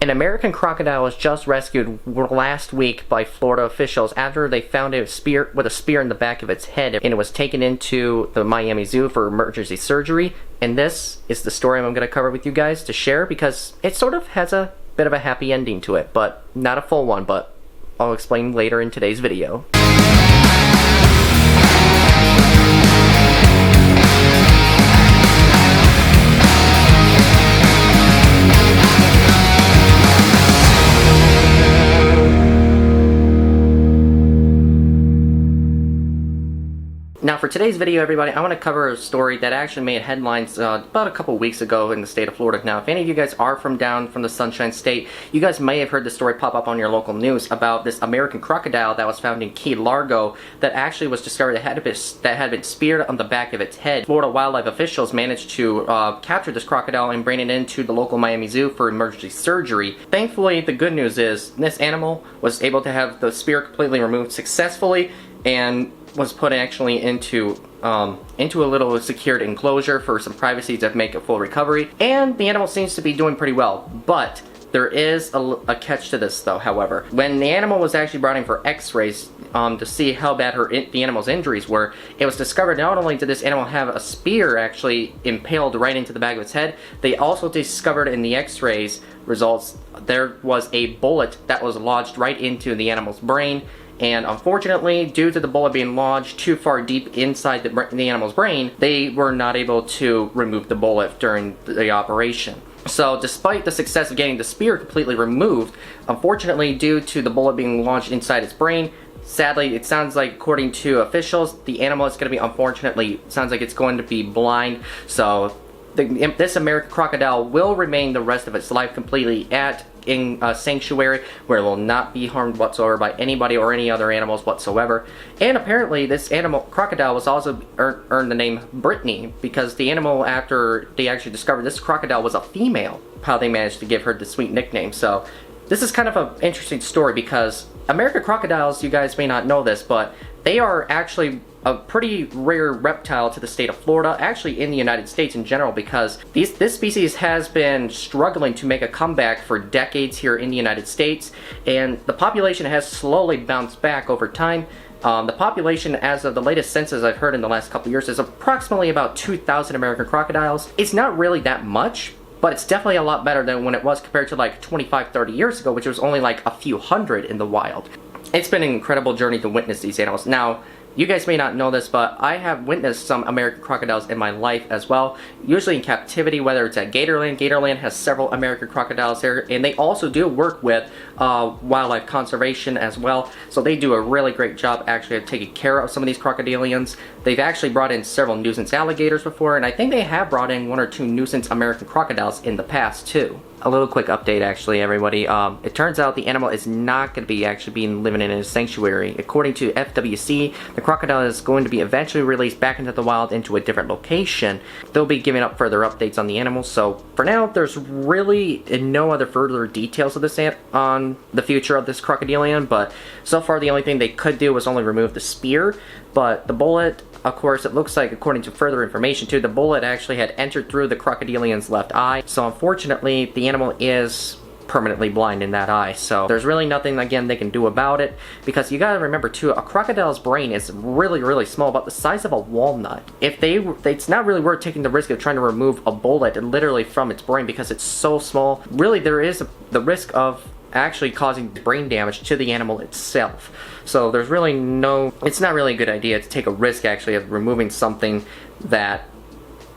An American crocodile was just rescued last week by Florida officials after they found a spear in the back of its head, and it was taken into the Miami Zoo for emergency surgery. And this is the story I'm going to cover with you guys to share, because it sort of has a bit of a happy ending to it, but not a full one, but I'll explain later in today's video. Now for today's video, everybody, I want to cover a story that actually made headlines about a couple weeks ago in the state of Florida. Now, if any of you guys are down from the Sunshine State, you guys may have heard the story pop up on your local news about this American crocodile that was found in Key Largo that actually was discovered that had been speared on the back of its head. Florida wildlife officials managed to capture this crocodile and bring it into the local Miami Zoo for emergency surgery. Thankfully, the good news is this animal was able to have the spear completely removed successfully and was put actually into a little secured enclosure for some privacy to make a full recovery, and the animal seems to be doing pretty well. But there is a catch to this though, however. When the animal was actually brought in for x-rays to see how bad the animal's injuries were, it was discovered not only did this animal have a spear actually impaled right into the back of its head, they also discovered in the x-rays results there was a bullet that was lodged right into the animal's brain. And unfortunately, due to the bullet being lodged too far deep inside the animal's brain, they were not able to remove the bullet during the operation. So despite the success of getting the spear completely removed, unfortunately, due to the bullet being lodged inside its brain, sadly, it sounds like, according to officials, the animal is going to be, unfortunately, sounds like it's going to be blind. So this American crocodile will remain the rest of its life completely in a sanctuary where it will not be harmed whatsoever by anybody or any other animals whatsoever. And apparently this crocodile was also earned the name Brittany, because the animal, after they actually discovered this crocodile was a female, how they managed to give her the sweet nickname. So this is kind of an interesting story, because American crocodiles, you guys may not know this, but they are actually a pretty rare reptile to the state of Florida, actually in the United States in general, because this species has been struggling to make a comeback for decades here in the United States, and the population has slowly bounced back over time. The population, as of the latest census I've heard in the last couple years, is approximately about 2,000 American crocodiles. It's not really that much, but it's definitely a lot better than when it was compared to like 25-30 years ago, which was only like a few hundred in the wild. It's been an incredible journey to witness these animals. Now, you guys may not know this, but I have witnessed some American crocodiles in my life as well, usually in captivity, whether it's at Gatorland. Gatorland has several American crocodiles there, and they also do work with wildlife conservation as well, so they do a really great job actually of taking care of some of these crocodilians. They've actually brought in several nuisance alligators before, and I think they have brought in 1 or 2 nuisance American crocodiles in the past too. A little quick update actually, everybody. It turns out the animal is not going to be actually living in a sanctuary. According to FWC, the crocodile is going to be eventually released back into the wild into a different location. They'll be giving up further updates on the animal, so for now there's really no other further details of this on the future of this crocodilian, but so far the only thing they could do was only remove the spear. But the bullet, of course, it looks like, according to further information too, the bullet actually had entered through the crocodilian's left eye. So unfortunately, the animal is permanently blind in that eye. So there's really nothing, again, they can do about it, because you gotta remember too, a crocodile's brain is really, really small, about the size of a walnut. It's not really worth taking the risk of trying to remove a bullet literally from its brain, because it's so small. Really, there is the risk of actually causing brain damage to the animal itself. So there's really it's not really a good idea to take a risk actually of removing something that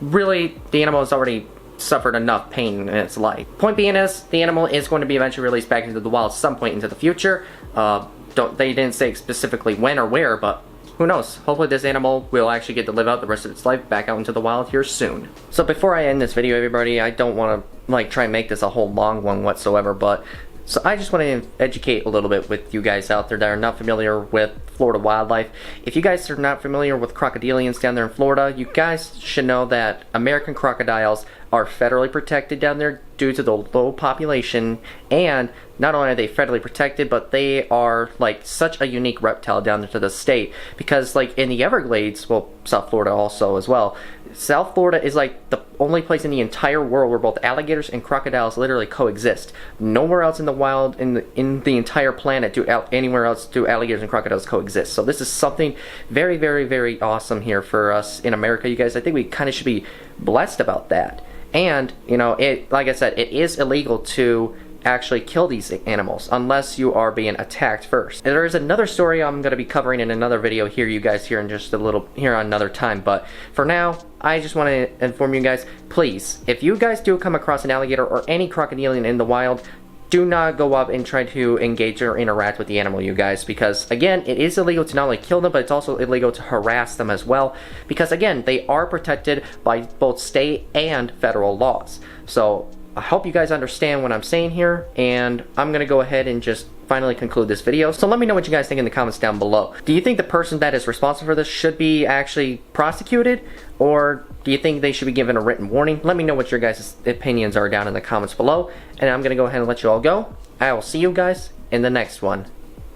really the animal has already suffered enough pain in its life. Point being is, the animal is going to be eventually released back into the wild some point into the future. They didn't say specifically when or where, but who knows? Hopefully this animal will actually get to live out the rest of its life back out into the wild here soon. So before I end this video, everybody, I don't want to try and make this a whole long one whatsoever, but so I just want to educate a little bit with you guys out there that are not familiar with Florida wildlife. If you guys are not familiar with crocodilians down there in Florida, you guys should know that American crocodiles are federally protected down there due to the low population, and not only are they federally protected, but they are like such a unique reptile down to the state, because like in the Everglades, well, South Florida also as well, South Florida is like the only place in the entire world where both alligators and crocodiles literally coexist. Nowhere else in the wild, in the entire planet, anywhere else do alligators and crocodiles coexist. So this is something very, very, very awesome here for us in America, you guys. I think we kind of should be blessed about that. And you know, like I said, it is illegal to actually kill these animals unless you are being attacked first. And there is another story I'm going to be covering in another video here, you guys, here in just a little, here on another time. But for now, I just want to inform you guys, please, if you guys do come across an alligator or any crocodilian in the wild, do not go up and try to engage or interact with the animal, you guys, because again, it is illegal to not only kill them, but it's also illegal to harass them as well, because again, they are protected by both state and federal laws. So I hope you guys understand what I'm saying here, and I'm gonna go ahead and just finally conclude this video. So let me know what you guys think in the comments down below. Do you think the person that is responsible for this should be actually prosecuted, or do you think they should be given a written warning? Let me know what your guys' opinions are down in the comments below, and I'm gonna go ahead and let you all go. I will see you guys in the next one.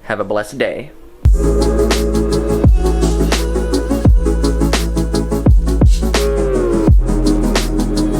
Have a blessed day.